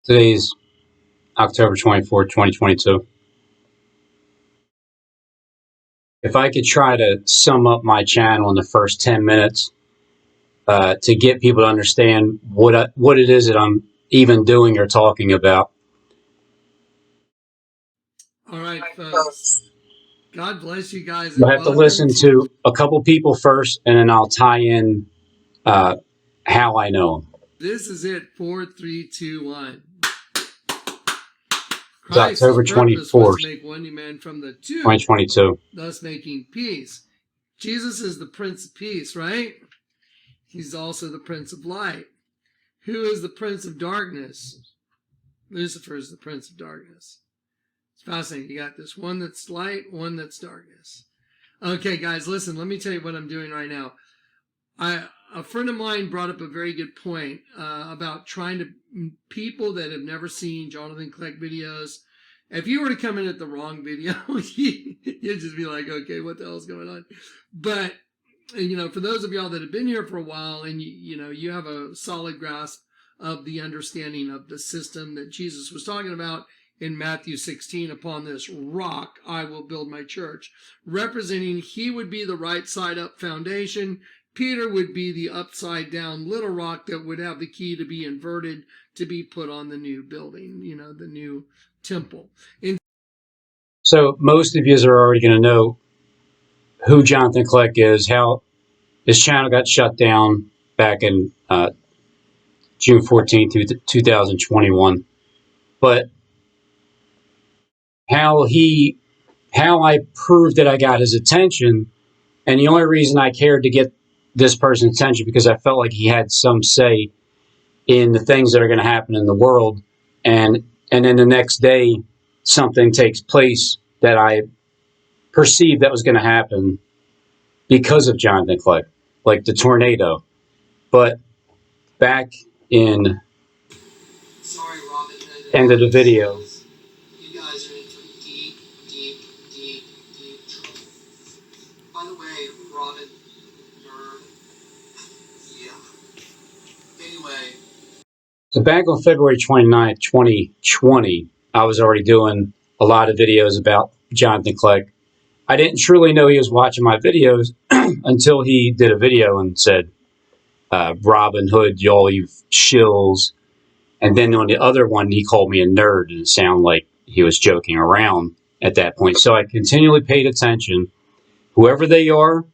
Today's October 24th, 2022. If I could try to sum up my channel in the first 10 minutes to get people to understand what it is that I'm even doing or talking about. All right, folks. God bless you guys. I have to listen to a couple people first, and then I'll tie in how I know them. This is it. 4, 3, 2, 1. It's October 24th, to make one new man from the two, 2022. Thus making peace. Jesus is the Prince of Peace, right? He's also the Prince of Light. Who is the Prince of Darkness? Lucifer is the Prince of Darkness. It's fascinating. You got this one that's light, one that's darkness. Okay, guys, listen. Let me tell you what I'm doing right now. A friend of mine brought up a very good point about trying to people that have never seen Jonathan Kleck videos. If you were to come in at the wrong video, you'd just be like, okay, what the hell's going on? But, you know, for those of y'all that have been here for a while and, you have a solid grasp of the understanding of the system that Jesus was talking about in Matthew 16, upon this rock I will build my church, representing he would be the right side up foundation. Peter would be the upside down little rock that would have the key to be inverted to be put on the new building, the new temple. So most of you are already going to know who Jonathan Kleck is, how his channel got shut down back in June 14th, 2021. But how I proved that I got his attention, and the only reason I cared to get this person's attention because I felt like he had some say in the things that are going to happen in the world, and then the next day something takes place that I perceived that was going to happen because of Jonathan Kleck, like the tornado. But back in end of the video, You guys are in for deep, deep, deep, deep trouble. By the way, Robin, nerd. Yeah. Anyway. So back on February 29th, 2020, I was already doing a lot of videos about Jonathan Kleck. I didn't truly know he was watching my videos until he did a video and said, Robin Hood, y'all, you shills. And then on the other one, he called me a nerd, and it sounded like he was joking around at that point. So I continually paid attention. Whoever they are,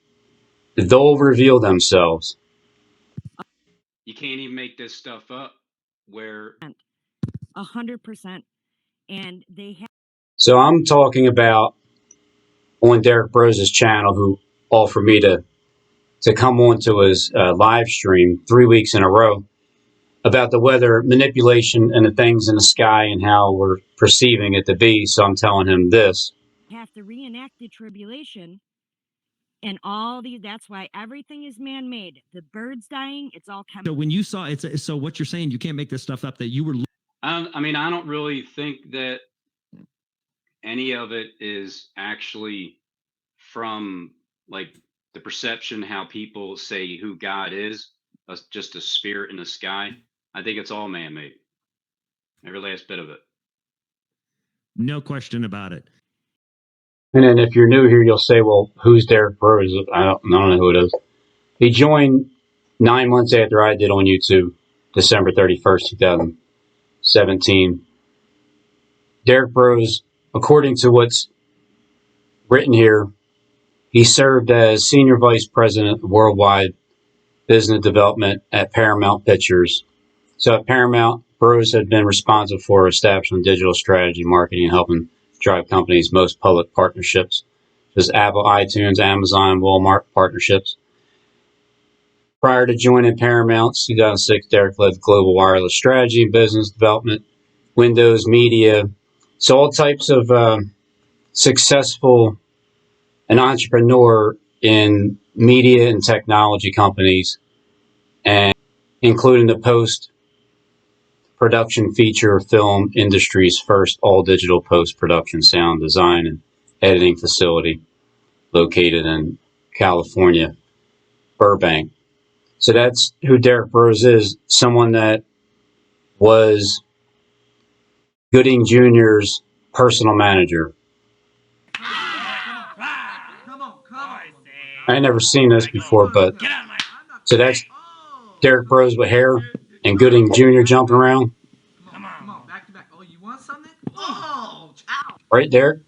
they'll reveal themselves. You can't even make this stuff up. Where 100%, and they have. So I'm talking about on Derek Brose's channel, who offered me to come on to his live stream 3 weeks in a row about the weather manipulation and the things in the sky and how we're perceiving it to be. So I'm telling him this. Have to reenact the tribulation and all these. That's why everything is man-made. The birds dying, it's all chemical. So when you saw it, so what you're saying, you can't make this stuff up that you were. I mean, I don't really think that any of it is actually from like the perception how people say who God is, just a spirit in the sky. I think it's all man-made. Every last bit of it. No question about it. And then if you're new here, you'll say, well, who's Derek Brose? I don't know who it is. He joined 9 months after I did on YouTube, December 31st, 2017. Derek Brose, according to what's written here, he served as Senior Vice President of Worldwide Business Development at Paramount Pictures. So at Paramount, Brose had been responsible for establishing digital strategy, marketing, and helping drive companies' most public partnerships, such as Apple, iTunes, Amazon, Walmart partnerships. Prior to joining Paramount, 2006, Derek led global wireless strategy and business development, Windows media, so all types of successful an entrepreneur in media and technology companies, and including the post-production feature film industry's first all-digital post-production sound design and editing facility located in California, Burbank. So that's who Derek Brose is, someone that was Gooding Jr.'s personal manager. I ain't never seen this before, but so that's Derek Bros with hair and Gooding Jr. jumping around. Come on, back to back. Oh, you want something? Oh, ow. Right, Derek?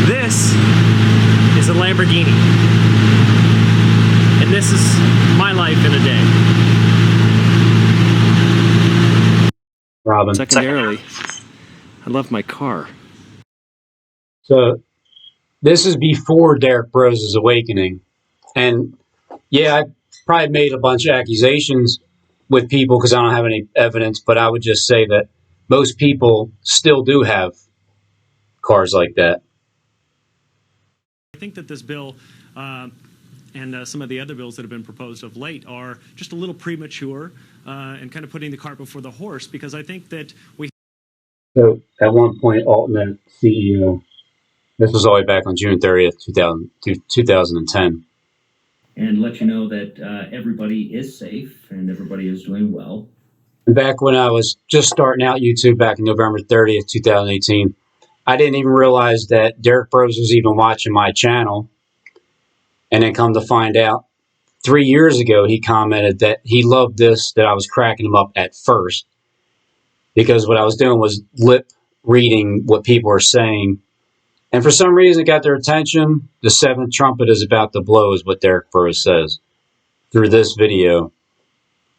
This is a Lamborghini. And this is my life in a day. Robin. Secondarily, I love my car. So this is before Derek Bros' awakening. And yeah, I probably made a bunch of accusations with people because I don't have any evidence, but I would just say that most people still do have cars like that. I think that this bill and some of the other bills that have been proposed of late are just a little premature and kind of putting the cart before the horse, because I think that we... So at one point, AltNet CEO, this was all the way back on June 30th, 2010. And let you know that everybody is safe and everybody is doing well. And back when I was just starting out YouTube back in November 30th, 2018, I didn't even realize that Derek Bros was even watching my channel. And then come to find out, 3 years ago, he commented that he loved this, that I was cracking him up at first. Because what I was doing was lip reading what people were saying. And for some reason, it got their attention. The seventh trumpet is about to blow, is what Derek Bros says through this video,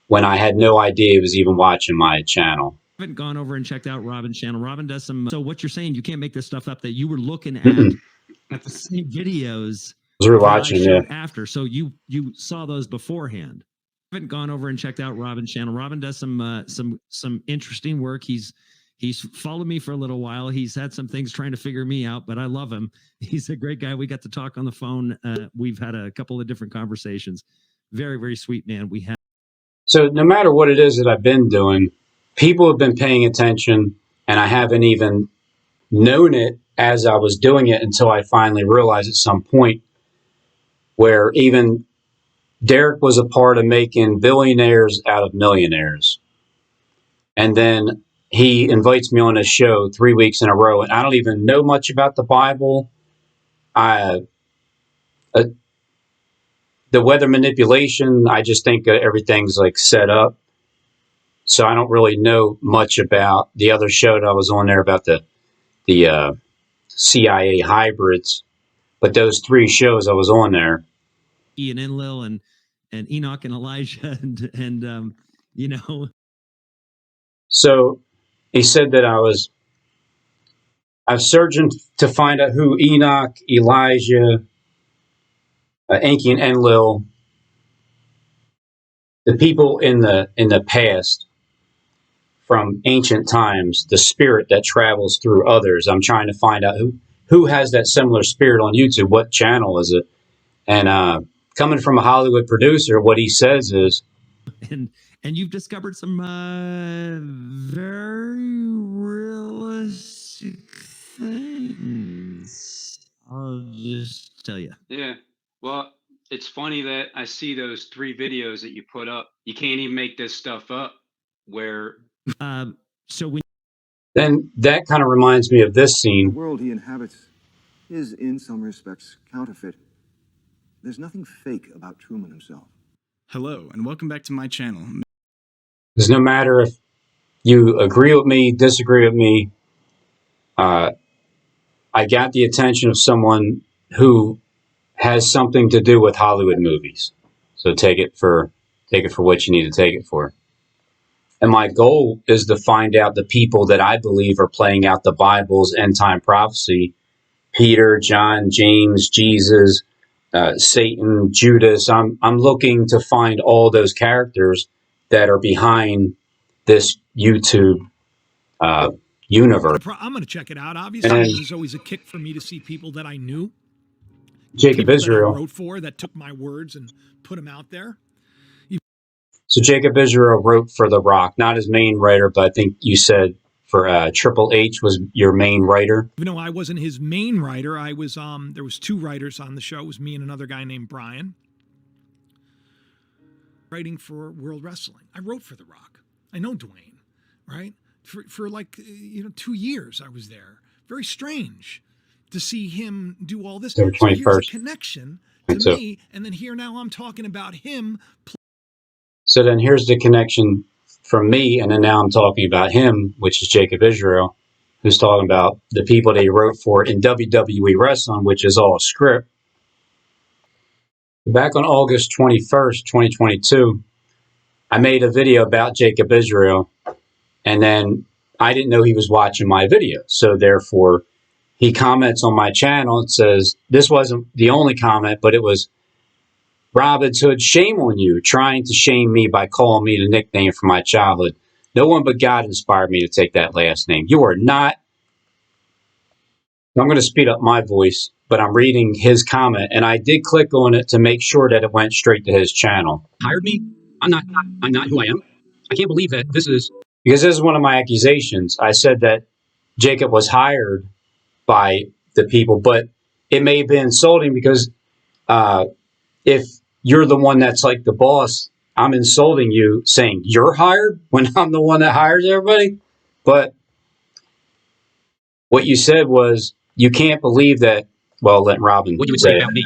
when I had no idea he was even watching my channel. I haven't gone over and checked out Robin's channel. Robin does some. So what you're saying, you can't make this stuff up, that you were looking at the same videos I was rewatching, yeah. After. So you saw those beforehand. I haven't gone over and checked out Robin's channel. Robin does some interesting work. He's followed me for a little while. He's had some things trying to figure me out, but I love him. He's a great guy. We got to talk on the phone. We've had a couple of different conversations. Very, very sweet man. We have. So no matter what it is that I've been doing, people have been paying attention, and I haven't even known it as I was doing it until I finally realized at some point where even Derek was a part of making billionaires out of millionaires. And then he invites me on his show 3 weeks in a row, and I don't even know much about the Bible. The weather manipulation, I just think everything's like set up. So I don't really know much about the other show that I was on there about the CIA hybrids. But those 3 shows I was on there. Ian Enlil and Enoch and Elijah and you know. So he said that I was searching to find out who Enoch, Elijah, Enki, and Enlil, the people in the past from ancient times, the spirit that travels through others. I'm trying to find out who has that similar spirit on YouTube. What channel is it? And coming from a Hollywood producer, what he says is, and you've discovered some very realistic things. I'll just tell you. Yeah. Well, it's funny that I see those 3 videos that you put up. You can't even make this stuff up. Where so when then that kind of reminds me of this scene. The world he inhabits is, in some respects, counterfeit. There's nothing fake about Truman himself. Hello, and welcome back to my channel. Because no matter if you agree with me, disagree with me, I got the attention of someone who has something to do with Hollywood movies. So take it for what you need to take it for. And my goal is to find out the people that I believe are playing out the Bible's end time prophecy: Peter, John, James, Jesus, Satan, Judas. I'm looking to find all those characters that are behind this YouTube universe. I'm going to check it out. Obviously, it was always a kick for me to see people that I knew. Jacob Israel. That I wrote for, that took my words and put them out there. So Jacob Israel wrote for The Rock, not his main writer, but I think you said for Triple H was your main writer. Even though I wasn't his main writer, I was. There was 2 writers on the show. It was me and another guy named Brian. writing for World Wrestling. I wrote for The Rock. I know Dwayne, right? For like, 2 years I was there. Very strange to see him do all this. October So here's a 21st. connection to me, and then here now I'm talking about him. So then here's the connection from me, and then now I'm talking about him, which is Jacob Israel, who's talking about the people that he wrote for in WWE Wrestling, which is all a script. Back on August 21st, 2022, I made a video about Jacob Israel, and then I didn't know he was watching my video. So therefore, he comments on my channel and says, this wasn't the only comment, but it was, Robin Hood, shame on you, trying to shame me by calling me the nickname from my childhood. No one but God inspired me to take that last name. You are not. I'm going to speed up my voice, but I'm reading his comment, and I did click on it to make sure that it went straight to his channel. Hired me? I'm not who I am. I can't believe that this is... Because this is one of my accusations. I said that Jacob was hired by the people, but it may have been insulting because if you're the one that's like the boss, I'm insulting you saying you're hired when I'm the one that hires everybody. But what you said was, you can't believe that, well, let Robin what you would say say about me.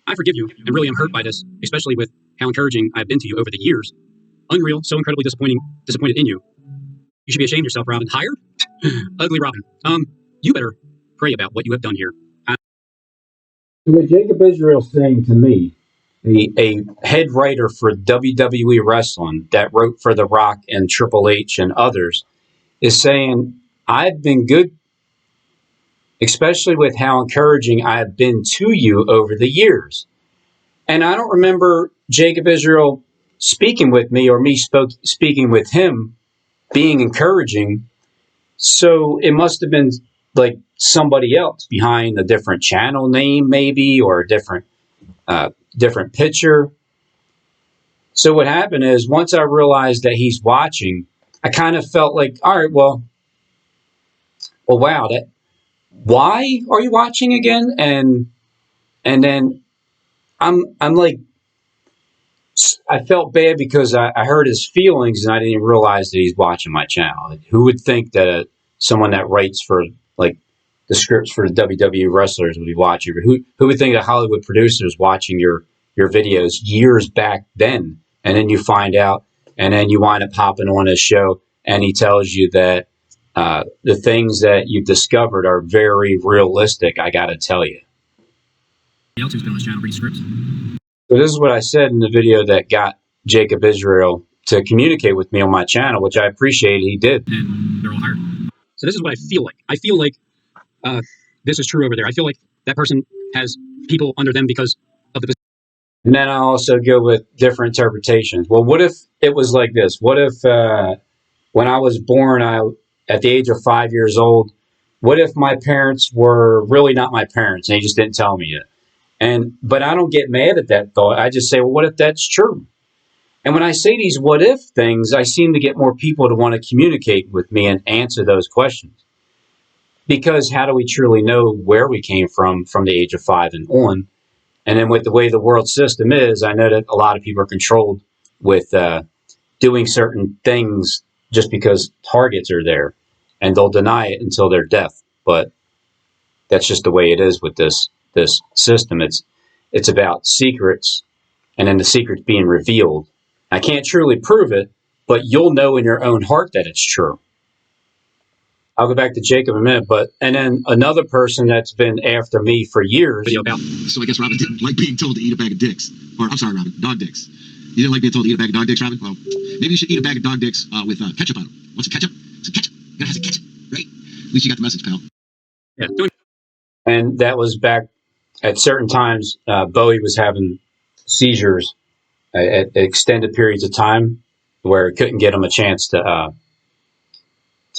I forgive you, and really am hurt by this, especially with how encouraging I've been to you over the years. Unreal, so incredibly disappointed in you. You should be ashamed of yourself, Robin. Hired? Ugly Robin. You better pray about what you have done here. What Jacob Israel's saying to me, a head writer for WWE Wrestling that wrote for The Rock and Triple H and others, is saying, I've been good, especially with how encouraging I've been to you over the years. And I don't remember Jacob Israel speaking with me or me speaking with him being encouraging. So it must have been like somebody else behind a different channel name, maybe, or a different picture. So what happened is, once I realized that he's watching, I kind of felt like, all right, well, wow, why are you watching again? And then I'm like, I felt bad because I heard his feelings and I didn't even realize that he's watching my channel. Who would think that someone that writes for like the scripts for the WWE wrestlers would be watching? Who would think that Hollywood producers watching your videos years back then? And then you find out, and then you wind up popping on his show, and he tells you that the things that you've discovered are very realistic. I got to tell you. Else who's been on this channel reading scripts. So this is what I said in the video that got Jacob Israel to communicate with me on my channel, which I appreciate he did. And they're all hired. So this is what I feel like. I feel like this is true over there. I feel like that person has people under them because of the... And then I also go with different interpretations. Well, what if it was like this? What if when I was born, at the age of 5 years old, what if my parents were really not my parents and they just didn't tell me yet? But I don't get mad at that thought. I just say, well, what if that's true? And when I say these what if things, I seem to get more people to want to communicate with me and answer those questions. Because how do we truly know where we came from the age of 5 and on? And then with the way the world system is, I know that a lot of people are controlled with doing certain things just because targets are there. And they'll deny it until their death. But that's just the way it is with this system. It's about secrets, and then the secrets being revealed. I can't truly prove it, but you'll know in your own heart that it's true. I'll go back to Jacob in a minute, and then another person that's been after me for years. So I guess Robin didn't like being told to eat a bag of dicks. Or, I'm sorry, Robin, dog dicks. You didn't like being told to eat a bag of dog dicks, Robin? Well, maybe you should eat a bag of dog dicks with ketchup on them. What's a ketchup? It's a ketchup. You gotta have some ketchup, right? At least you got the message, pal. Yeah. And that was back at certain times. Bowie was having seizures at extended periods of time where it couldn't get him a chance to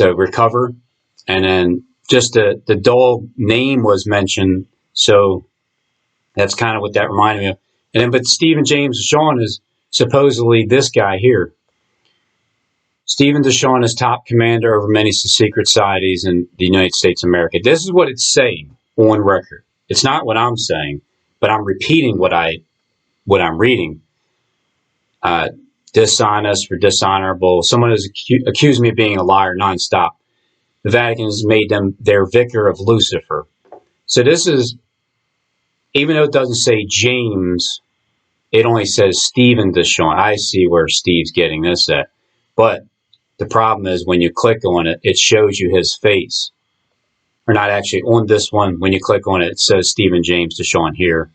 recover. And then just the dog name was mentioned, so that's kind of what that reminded me of. And then, but Stephen James Deshawn is supposedly this guy here. Stephen Deshawn is top commander over many secret societies in the United States of America. This is what it's saying on record. It's not what I'm saying, but I'm repeating what I'm reading. dishonest or dishonorable, someone who's accused me of being a liar nonstop. The Vatican has made them their vicar of Lucifer. So this is, even though it doesn't say James, it only says Stephen DeShawn. I see where Steve's getting this at. But the problem is when you click on it, it shows you his face. Or not actually, on this one, when you click on it, it says Stephen James DeShawn here.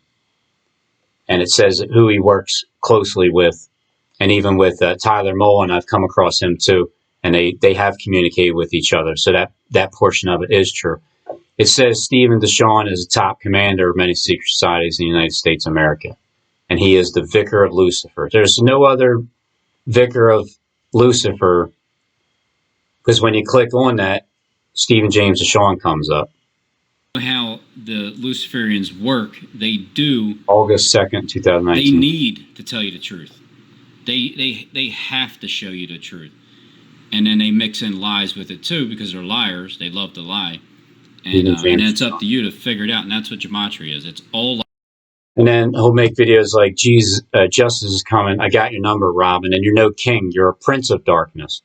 And it says who he works closely with. And even with Tyler Mullen, I've come across him too. And they have communicated with each other. So that portion of it is true. It says Stephen DeShawn is a top commander of many secret societies in the United States of America. And he is the vicar of Lucifer. There's no other vicar of Lucifer, because when you click on that, Stephen James DeShawn comes up. How the Luciferians work, they do. August 2nd, 2019. They need to tell you the truth. They have to show you the truth. And then they mix in lies with it too, because they're liars. They love to lie. And it's up to you to figure it out. And that's what gematria is. It's all lies. And then he'll make videos like, Jesus, justice is coming. I got your number, Robin. And you're no king. You're a prince of darkness.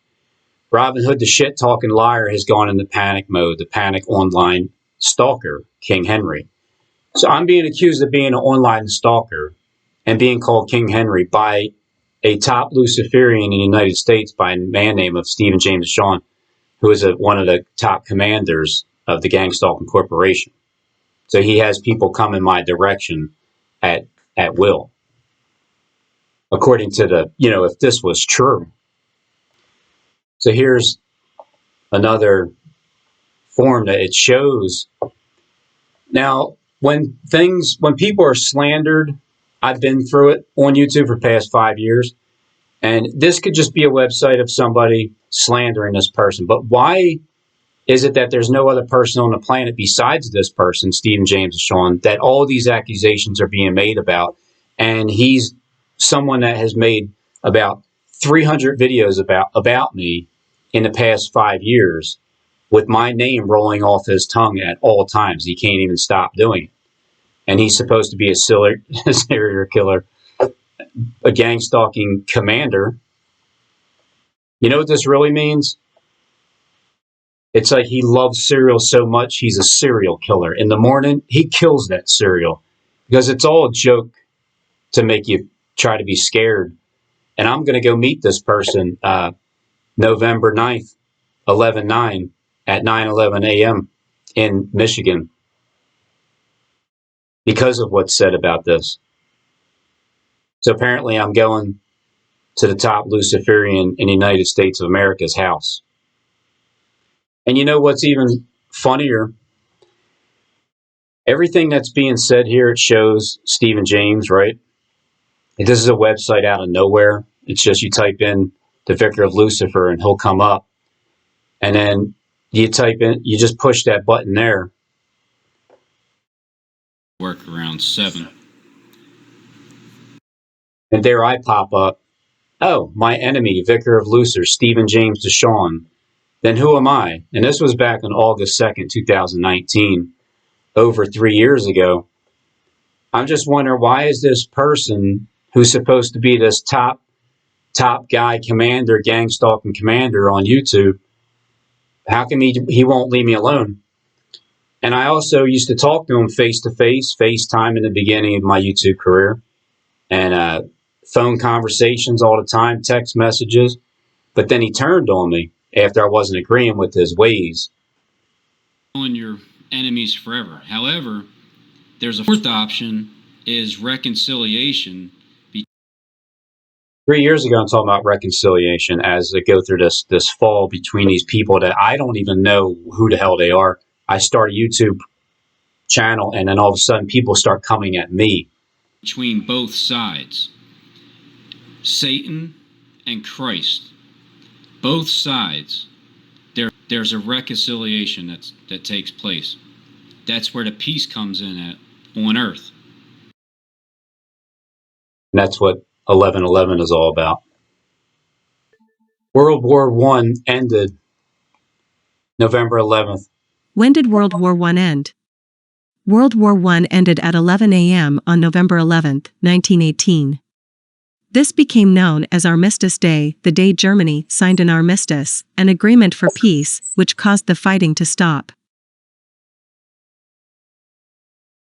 Robin Hood, the shit-talking liar, has gone into panic mode. The panic online stalker, King Henry. So I'm being accused of being an online stalker and being called King Henry by a top Luciferian in the United States by a man named of Stephen James DeShawn, who is one of the top commanders of the Gang Stalking Corporation. So he has people come in my direction at will. According to the, if this was true. So here's another form that it shows. Now, when people are slandered, I've been through it on YouTube for the past 5 years, and this could just be a website of somebody slandering this person. But why is it that there's no other person on the planet besides this person, Stephen James DeShawn, that all these accusations are being made about? And he's someone that has made about 300 videos about me in the past 5 years, with my name rolling off his tongue at all times. He can't even stop doing it. And he's supposed to be a serial killer, a gang stalking commander. You know what this really means? It's like he loves cereal so much, he's a serial killer. In the morning, he kills that cereal because it's all a joke to make you try to be scared. And I'm going to go meet this person November 9th, 11/9 at 9:11 a.m. in Michigan because of what's said about this. So apparently I'm going to the top Luciferian in the United States of America's house. And you know what's even funnier? Everything that's being said here, it shows Stephen James, right? This is a website out of nowhere. It's just you type in the Vicar of Lucifer and he'll come up. And then you just push that button there. Work around 7. And there I pop up. Oh, my enemy, Vicar of Lucifer, Stephen James DeShawn. Then who am I? And this was back on August 2nd, 2019, over 3 years ago. I'm just wondering, why is this person who's supposed to be this top guy commander, gang stalking commander on YouTube, how come he won't leave me alone? And I also used to talk to him face-to-face, FaceTime in the beginning of my YouTube career, and phone conversations all the time, text messages. But then he turned on me after I wasn't agreeing with his ways. On your enemies forever. However, there's a fourth option, is reconciliation. 3 years ago, I'm talking about reconciliation as they go through this fall between these people that I don't even know who the hell they are. I start a YouTube channel, and then all of a sudden people start coming at me. Between both sides, Satan and Christ, both sides, there's a reconciliation that takes place. That's where the peace comes in at on earth. And that's what 11/11 is all about. World War I ended November 11th. When did World War I end? World War I ended at 11 a.m. on November 11, 1918. This became known as Armistice Day, the day Germany signed an armistice, an agreement for peace, which caused the fighting to stop.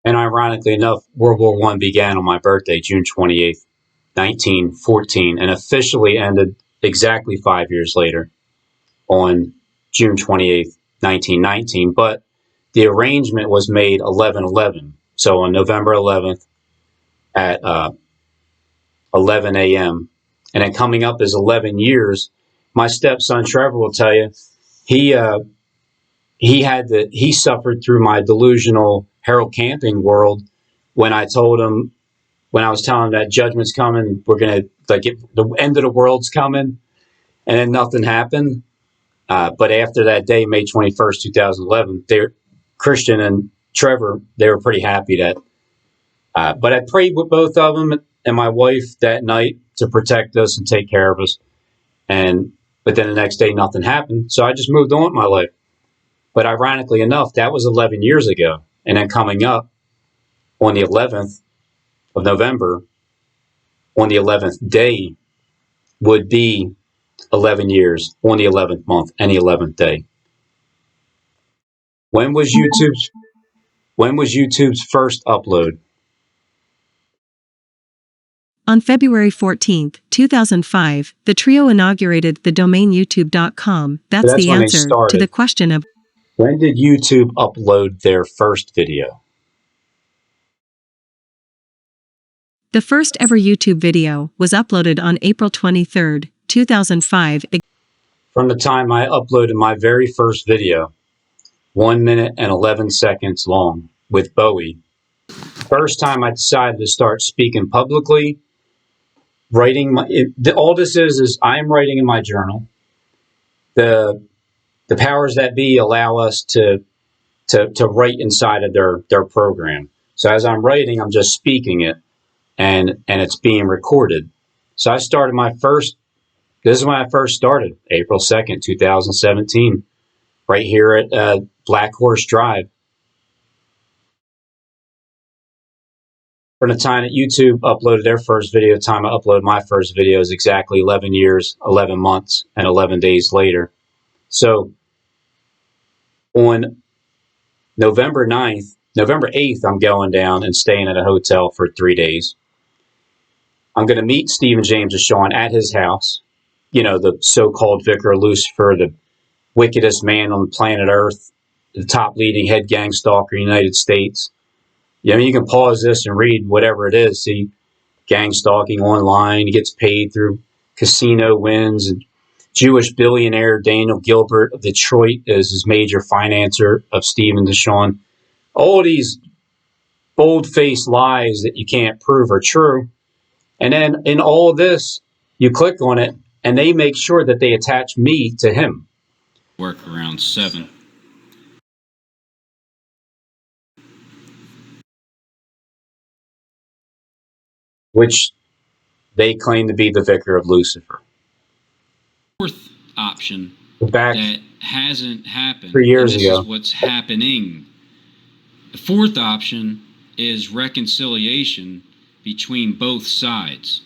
And ironically enough, World War I began on my birthday, June 28th, 1914, and officially ended exactly 5 years later on June 28th, 1919. But the arrangement was made 11/11. So on November 11th at 11 a.m. And then coming up is 11 years. My stepson Trevor will tell you, he suffered through my delusional Harold Camping world when I told him, when I was telling him that judgment's coming, we're gonna the end of the world's coming, and then nothing happened. But after that day, May 21st, 2011, Christian and Trevor, they were pretty happy that. But I prayed with both of them and my wife that night to protect us and take care of us. But then the next day, nothing happened. So I just moved on with my life. But ironically enough, that was 11 years ago. And then coming up on the 11th of November, on the 11th day, would be 11 years on the 11th month and the 11th day. When was YouTube's first upload? On February 14, 2005, the trio inaugurated the domain youtube.com. That's So the when they answer to started. the question of When did YouTube upload their first video? the first ever YouTube video was uploaded on April 23, 2005. From the time I uploaded my very first video, 1 minute and 11 seconds long, with Bowie. First time I decided to start speaking publicly, writing all this is I'm writing in my journal. The powers that be allow us to write inside of their program. So as I'm writing, I'm just speaking it, and it's being recorded. So I started this is when I first started, April 2nd, 2017, right here at Black Horse Drive. From the time that YouTube uploaded their first video, the time I uploaded my first video is exactly 11 years, 11 months, and 11 days later. So on November 8th, I'm going down and staying at a hotel for 3 days. I'm going to meet Stephen James and Sean at his house. You know, the so-called Vicar Lucifer, the wickedest man on planet Earth, the top leading head gang stalker in the United States. You can pause this and read whatever it is. See, gang stalking online. He gets paid through casino wins. And Jewish billionaire Daniel Gilbert of Detroit is his major financer of Stephen Deshawn. All these bold-faced lies that you can't prove are true. And then in all of this, you click on it, and they make sure that they attach me to him. Work around 7. Which they claim to be the Vicar of Lucifer. Fourth option Back that hasn't happened. 3 years and this ago. is what's happening. The fourth option is reconciliation between both sides.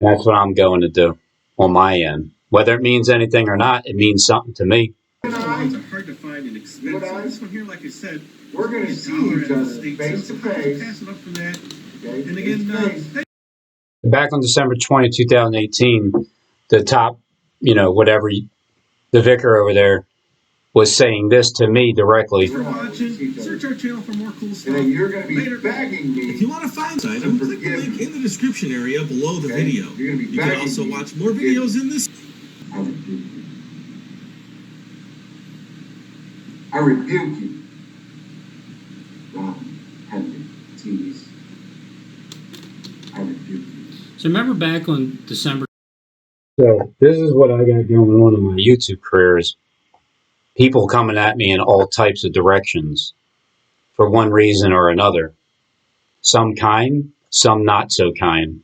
That's what I'm going to do on my end. Whether it means anything or not, it means something to me. Ones are hard to find and expensive. This one here, like I said, We're going to see each other face to face. Pass it up from that. Okay? And again, Back on December 20, 2018, the top, the vicar over there was saying this to me directly. Thanks for watching. Search our channel for more cool stuff. And then you're going to be begging me. If you want to find this item, click the link in the description area below the video. You're going to be You can also watch more videos in this. I rebuke you. I rebuke you. Ron, Henry, Tease. I rebuke you. So remember back on December. So this is what I got going on in my YouTube career is people coming at me in all types of directions for one reason or another. Some kind, some not so kind.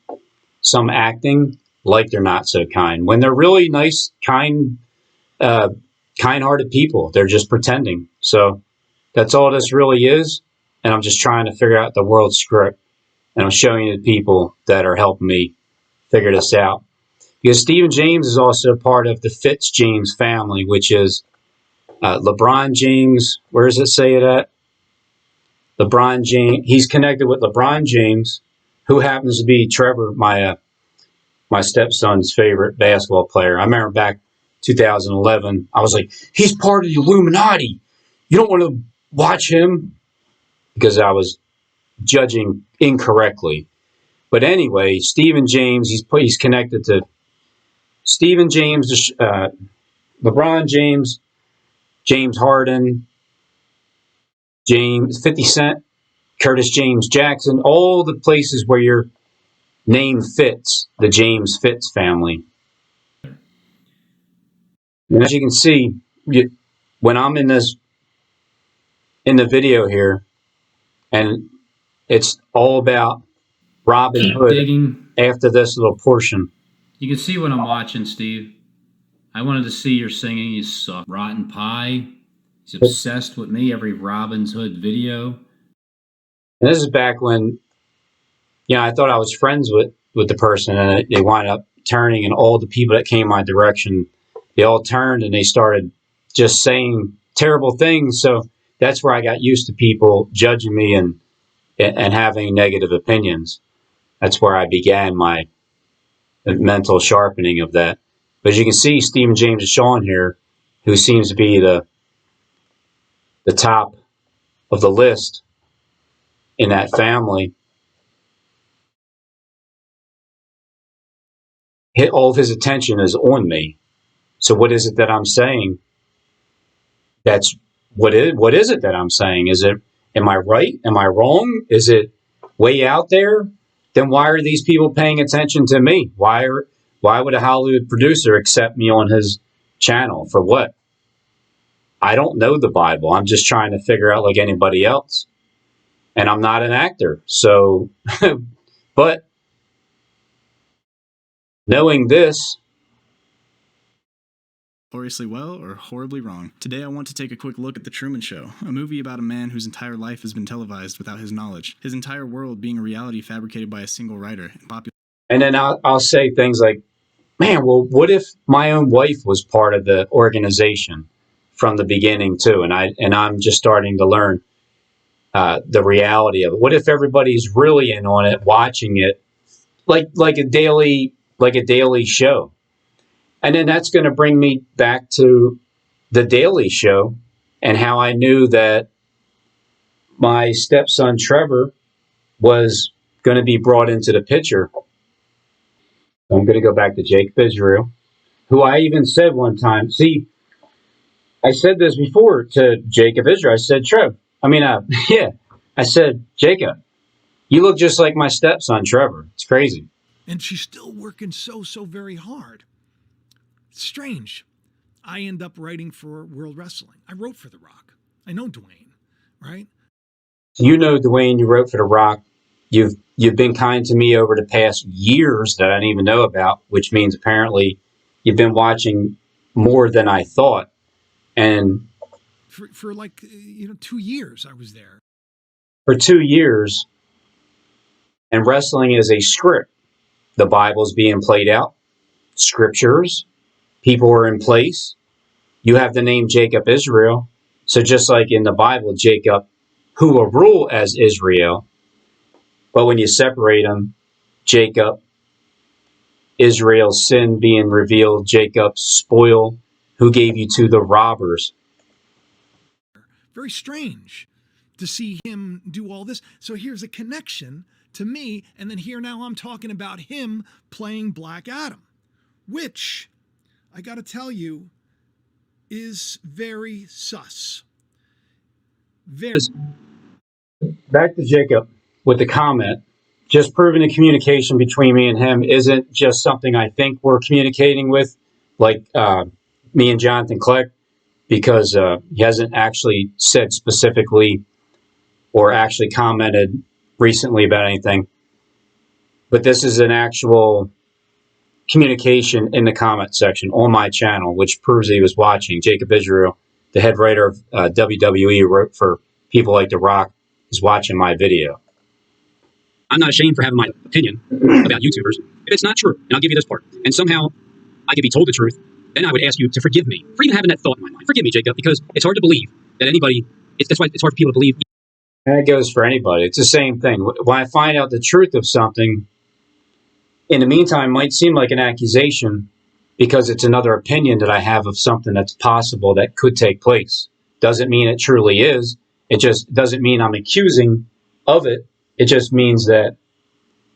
Some acting like they're not so kind. When they're really nice, kind-hearted people, they're just pretending. So that's all this really is. And I'm just trying to figure out the world script. And I'm showing you the people that are helping me figure this out. Because Stephen James is also part of the Fitz James family, which is LeBron James. Where does it say it at? LeBron James. He's connected with LeBron James, who happens to be Trevor, my stepson's favorite basketball player. I remember back 2011, I was like, he's part of the Illuminati. You don't want to watch him, because I was judging incorrectly. But anyway, Stephen James, he's connected to Stephen James, LeBron James, James Harden, James 50 Cent, Curtis James Jackson, all the places where your name fits, the James Fitz family. And as you can see, when I'm in the video here, and it's all about Robin Keep Hood digging. after this little portion. You can see what I'm watching, Steve. I wanted to see your singing. You suck. Rotten Pie. He's obsessed with me. Every Robin Hood video. And this is back when, I thought I was friends with the person, and they wound up turning, and all the people that came my direction, they all turned and they started just saying terrible things. So that's where I got used to people judging me and having negative opinions. That's where I began my mental sharpening of that. But as you can see, Stephen James is showing here, who seems to be the top of the list in that family. All of his attention is on me. So what is it that I'm saying? What is it that I'm saying? Am I right? Am I wrong? Is it way out there? Then why are these people paying attention to me? Why would a Hollywood producer accept me on his channel? For what? I don't know the Bible. I'm just trying to figure out like anybody else. And I'm not an actor. So, but knowing this, Gloriously well or horribly wrong. Today I want to take a quick look at The Truman Show, a movie about a man whose entire life has been televised without his knowledge, his entire world being a reality fabricated by a single writer. And then I'll say things like, man, well, what if my own wife was part of the organization from the beginning too? And I'm just starting to learn the reality of it. What if everybody's really in on it, watching it, like a daily show? And then that's going to bring me back to the Daily Show and how I knew that my stepson Trevor was going to be brought into the picture. I'm going to go back to Jacob Israel, who I even said one time. See, I said this before to Jacob Israel. I said, I said, Jacob, you look just like my stepson Trevor. It's crazy. And she's still working so very hard. It's strange. I end up writing for World Wrestling. I wrote for The Rock. I know Dwayne, right? You know, Dwayne, you wrote for The Rock. You've been kind to me over the past years that I didn't even know about, which means apparently you've been watching more than I thought. And for 2 years I was there. For 2 years, and wrestling is a script. The Bible's being played out, scriptures, people are in place. You have the name Jacob Israel. So just like in the Bible, Jacob, who will rule as Israel. But when you separate them, Jacob, Israel's sin being revealed, Jacob's spoil, who gave you to the robbers. Very strange to see him do all this. So here's a connection to me, and then here now I'm talking about him playing Black Adam, which I got to tell you is very sus. Back to Jacob with the comment. Just proving the communication between me and him isn't just something I think we're communicating with, like me and Jonathan Kleck, because he hasn't actually said specifically or actually commented recently about anything. But this is an actual communication in the comment section on my channel, which proves he was watching. Jacob Israel, the head writer of WWE, who wrote for people like The Rock, is watching my video. I'm not ashamed for having my opinion about YouTubers. It If it's not true, and I'll give you this part, and somehow I could be told the truth, then I would ask you to forgive me for even having that thought in my mind. Forgive me, Jacob, because it's hard to believe that anybody, that's why it's hard for people to believe. And it goes for anybody. It's the same thing. When I find out the truth of something, in the meantime, it might seem like an accusation because it's another opinion that I have of something that's possible that could take place. Doesn't mean it truly is. It just doesn't mean I'm accusing of it. It just means that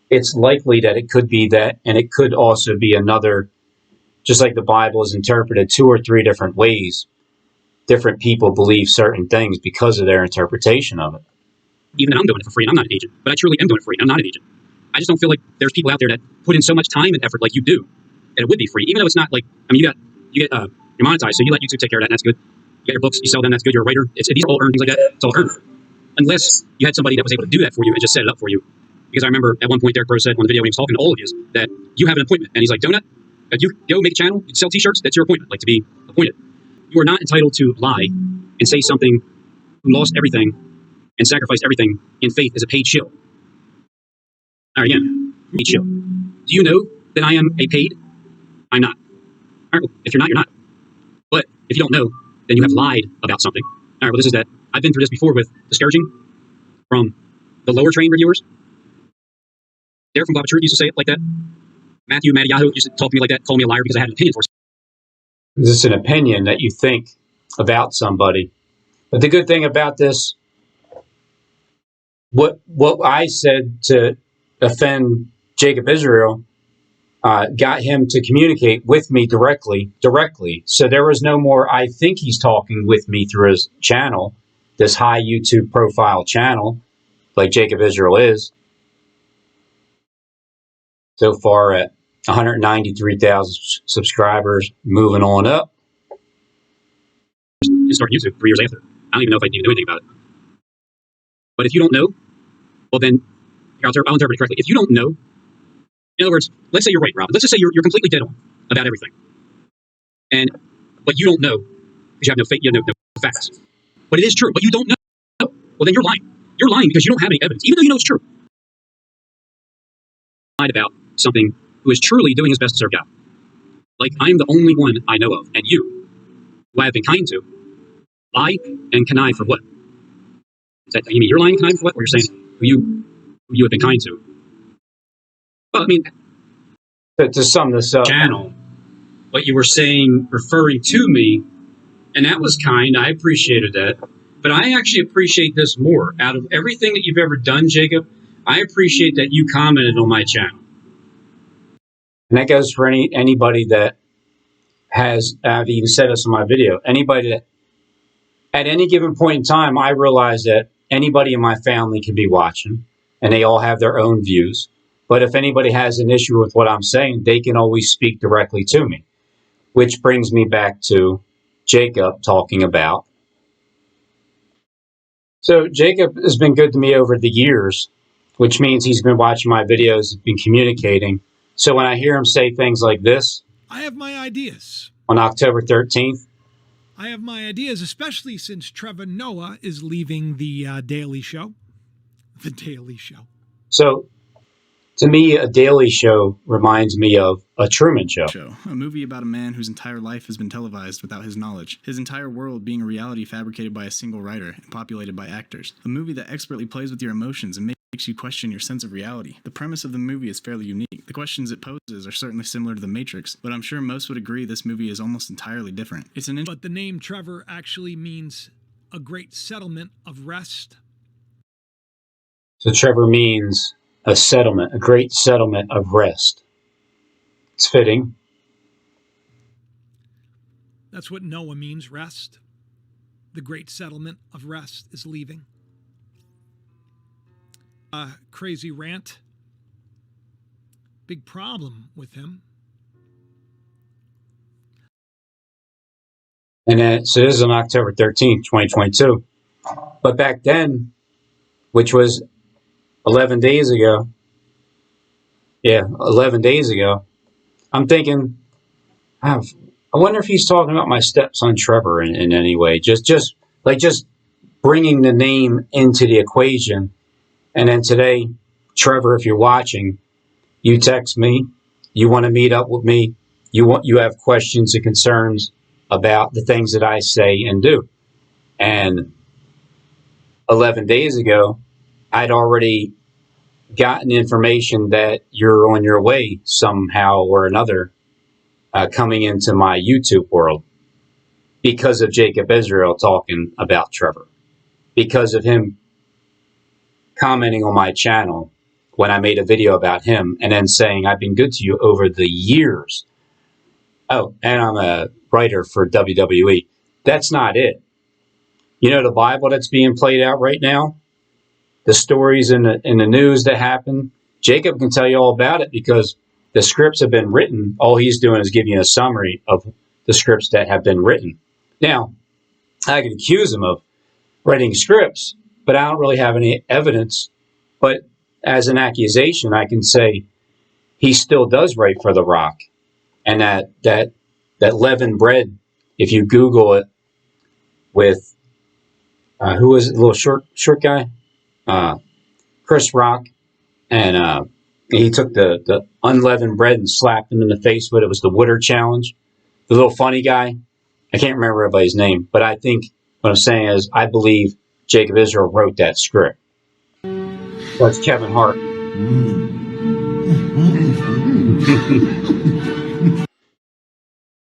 it's likely that it could be that, and it could also be another, just like the Bible is interpreted 2 or 3 different ways. Different people believe certain things because of their interpretation of it. Even that I'm doing it for free, and I'm not an agent, but I truly am doing it for free, and I'm not an agent. I just don't feel like there's people out there that put in so much time and effort like you do that it would be free, even though it's not like, I mean, you're monetized, so you let YouTube take care of that, and that's good. You get your books, you sell them, that's good. You're a writer. These are all earned, things like that. It's all earned. Unless you had somebody that was able to do that for you and just set it up for you. Because I remember at one point Derek Bro said on the video when he was talking to all of you that you have an appointment, and he's like, Donut, you go make a channel, you sell t-shirts, that's your appointment, like to be appointed. You are not entitled to lie and say something who lost everything and sacrificed everything in faith as a paid shill. All right, again, paid shill. Do you know that I am a paid? I'm not. All right, well, if you're not, you're not. But if you don't know, then you have lied about something. All right, well, this is that. I've been through this before with discouraging from the lower trained reviewers. Derek from Bob Truth used to say it like that. Matthew Yahoo used to talk to me like that, call me a liar because I had an opinion for it. This is an opinion that you think about somebody. But the good thing about this, what I said to offend Jacob Israel got him to communicate with me directly. So there was no more, I think he's talking with me through his channel, this high YouTube profile channel, like Jacob Israel is. So far at 193,000 subscribers, moving on up. And start YouTube 3 years after. I don't even know if I need to do anything about it. But if you don't know, well then, I'll interpret it correctly. If you don't know, in other words, let's say you're right, Rob. Let's just say you're completely dead on about everything. But you don't know because you have no faith, you have no facts. But it is true, but you don't know. Well, then you're lying. You're lying because you don't have any evidence, even though you know it's true. Lied about something who is truly doing his best to serve God. Like I am the only one I know of, and you, who I have been kind to, lie and connive for what? Is that, you mean you're lying and conniving for what? Or you're saying who you have been kind to? Well, I mean, to sum this up, channel, what you were saying, referring to me, and that was kind. I appreciated that. But I actually appreciate this more. Out of everything that you've ever done, Jacob, I appreciate that you commented on my channel. And that goes for anybody that has, I've even said this in my video, anybody that at any given point in time, I realize that anybody in my family can be watching and they all have their own views. But if anybody has an issue with what I'm saying, they can always speak directly to me, which brings me back to Jacob talking about. So Jacob has been good to me over the years, which means he's been watching my videos, been communicating. So when I hear him say things like this, I have my ideas. On October 13th, I have my ideas, especially since Trevor Noah is leaving the Daily Show. The Daily Show. So to me, a Daily Show reminds me of a Truman Show. A movie about a man whose entire life has been televised without his knowledge, his entire world being a reality fabricated by a single writer and populated by actors. A movie that expertly plays with your emotions and makes you question your sense of reality. The premise of the movie is fairly unique. The questions it poses are certainly similar to The Matrix, but I'm sure most would agree this movie is almost entirely different. But the name Trevor actually means a great settlement of rest. So Trevor means a settlement, a great settlement of rest. It's fitting. That's what Noah means, rest. The great settlement of rest is leaving. Crazy rant. Big problem with him. And so this is on October 13th, 2022. But back then, which was 11 days ago, 11 days ago, I'm thinking, I wonder if he's talking about my stepson Trevor in any way. Just bringing the name into the equation. And then today, Trevor, if you're watching, you text me you want to meet up with me. You have questions and concerns about the things that I say and do. And 11 days ago, I'd already gotten information that you're on your way somehow or another coming into my YouTube world because of Jacob Israel talking about Trevor, because of him commenting on my channel when I made a video about him and then saying, I've been good to you over the years. Oh, and I'm a writer for WWE. That's not it. You know the Bible that's being played out right now? The stories in the news that happen? Jacob can tell you all about it because the scripts have been written. All he's doing is giving you a summary of the scripts that have been written. Now, I can accuse him of writing scripts, but I don't really have any evidence. But as an accusation, I can say he still does write for The Rock. And that leavened bread, if you Google it with, who was it, the little short guy? Chris Rock. And he took the unleavened bread and slapped him in the face with it. It was the Wooder Challenge. The little funny guy. I can't remember everybody's name, but I think what I'm saying is I believe Jacob Israel wrote that script. That's Kevin Hart.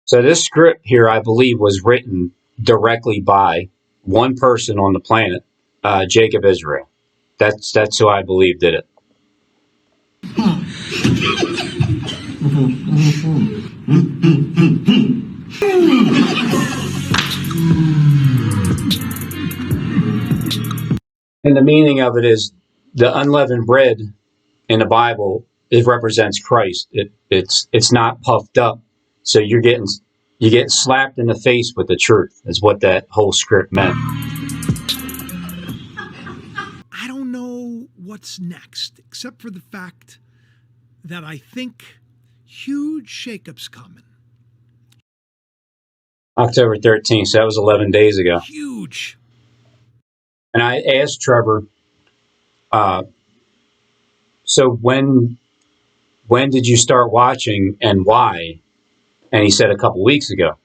So this script here, I believe, was written directly by one person on the planet, Jacob Israel. That's who I believe did it. And the meaning of it is the unleavened bread in the Bible, it represents Christ. It's not puffed up. So you get slapped in the face with the truth is what that whole script meant. I don't know what's next, except for the fact that I think huge shakeup's coming. October 13th, so that was 11 days ago. Huge. And I asked Trevor, so when did you start watching and why? And he said a couple weeks ago.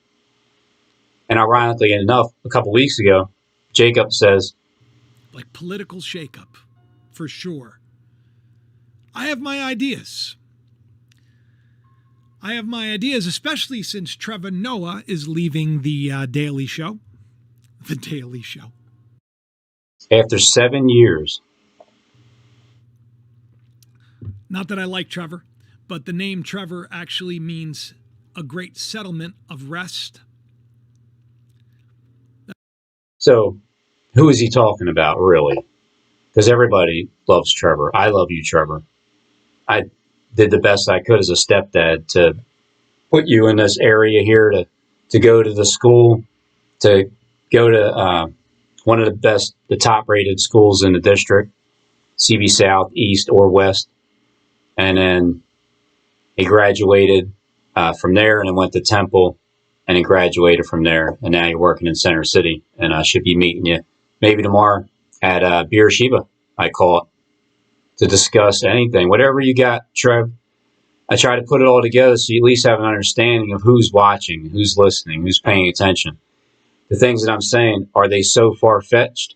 And ironically enough, a couple weeks ago, Jacob says, like political shakeup, for sure. I have my ideas. Especially since Trevor Noah is leaving the Daily Show. The Daily Show. After 7 years. Not that I like Trevor, but the name Trevor actually means a great settlement of rest. So, who is he talking about, really? Because everybody loves Trevor. I love you, Trevor. I did the best I could as a stepdad to put you in this area here to go to the school, to go to one of the top-rated schools in the district, CB South, East, or West. And then he graduated from there and then went to Temple, and he graduated from there. And now you're working in Center City, and I should be meeting you maybe tomorrow at Beersheba, I call it, to discuss anything. Whatever you got, Trev. I try to put it all together so you at least have an understanding of who's watching, who's listening, who's paying attention. The things that I'm saying, are they so far-fetched?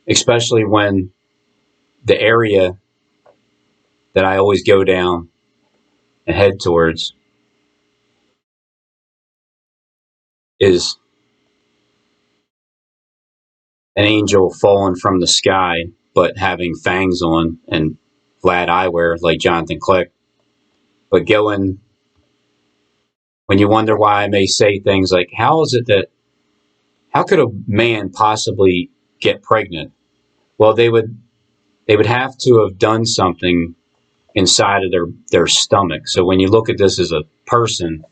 Especially when the area that I always go down and head towards is an angel falling from the sky, but having fangs on and flat eyewear like Jonathan Click. But going, when you wonder why I may say things like, how could a man possibly get pregnant? Well, they would have to have done something inside of their stomach. So when you look at this as a person,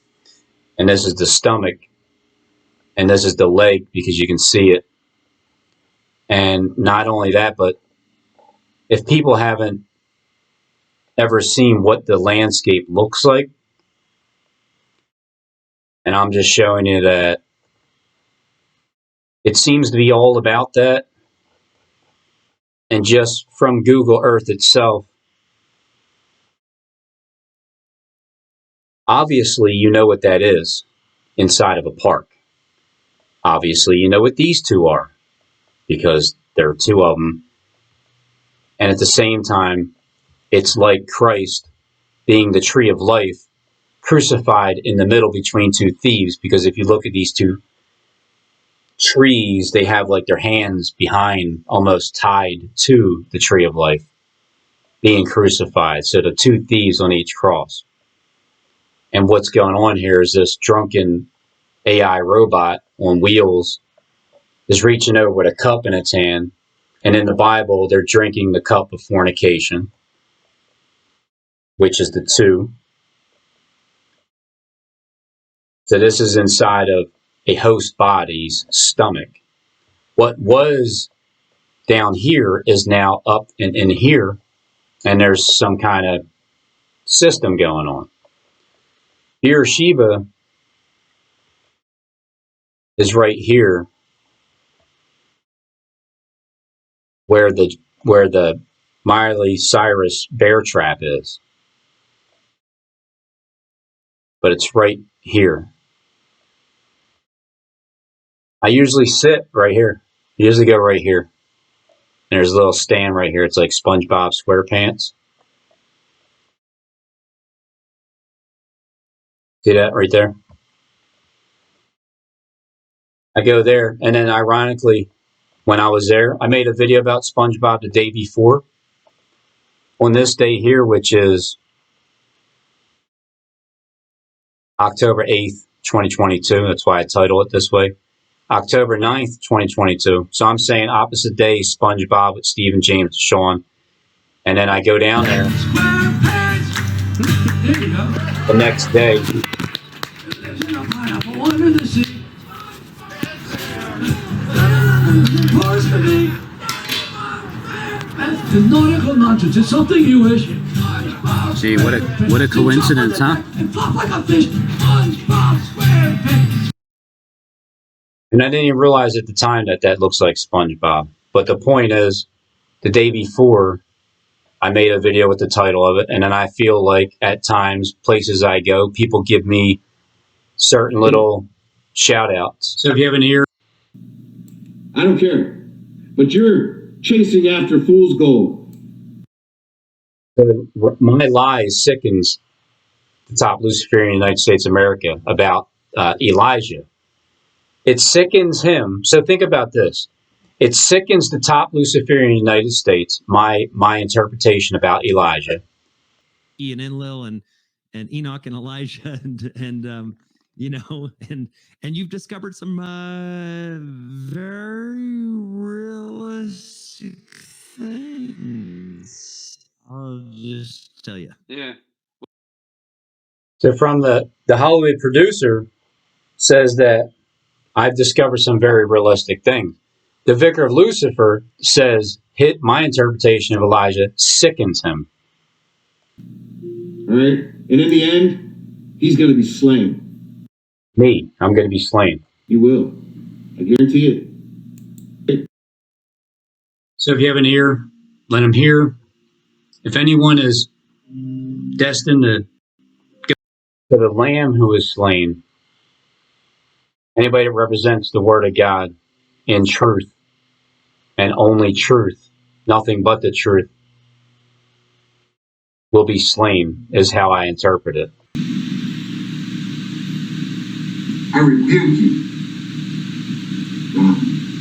and this is the stomach, and this is the leg because you can see it. And not only that, but if people haven't ever seen what the landscape looks like, and I'm just showing you that it seems to be all about that. And just from Google Earth itself, Obviously, you know what that is inside of a park. Obviously, you know what these two are because there are two of them. And at the same time, it's like Christ being the tree of life crucified in the middle between two thieves, because if you look at these two trees, they have like their hands behind, almost tied to the tree of life, being crucified. So the two thieves on each cross. And what's going on here is this drunken AI robot on wheels is reaching over with a cup in its hand. And in the Bible, they're drinking the cup of fornication, which is the two. So this is inside of a host body's stomach. What was down here is now up and in here, and there's some kind of system going on. Beersheba is right here, where the Miley Cyrus bear trap is, but it's right here. I usually sit right here. I usually go right here. And there's a little stand right here. It's like SpongeBob SquarePants. See that right there? I go there, and then ironically, when I was there, I made a video about SpongeBob the day before. On this day here, which is October 8th, 2022. That's why I title it this way. October 9th, 2022. So I'm saying opposite day, SpongeBob with Stephen James and Sean. And then I go down there the next day. Something you wish. Gee, what a coincidence, huh? And I didn't even realize at the time that that looks like SpongeBob. But the point is, the day before, I made a video with the title of it. And then I feel like at times, places I go, people give me certain little shout outs. So if you have an ear, I don't care. But you're chasing after fool's gold. my lies sickens the top Luciferian in the United States of America about Elijah. It sickens him. So think about this. It sickens the top Luciferian in the United States, my interpretation about Elijah. Ian Enlil and Enoch and Elijah and you know, and you've discovered some very realistic things. I'll just tell you. Yeah. So from the Hollywood producer says that I've discovered some very realistic things. The Vicar of Lucifer says my interpretation of Elijah sickens him. All right? And in the end, he's going to be slain. Me, I'm going to be slain. You will. I guarantee it. So if you have an ear, let him hear. If anyone is destined to go to the Lamb who is slain, anybody that represents the Word of God in truth and only truth, nothing but the truth, will be slain, is how I interpret it. I rebuke you.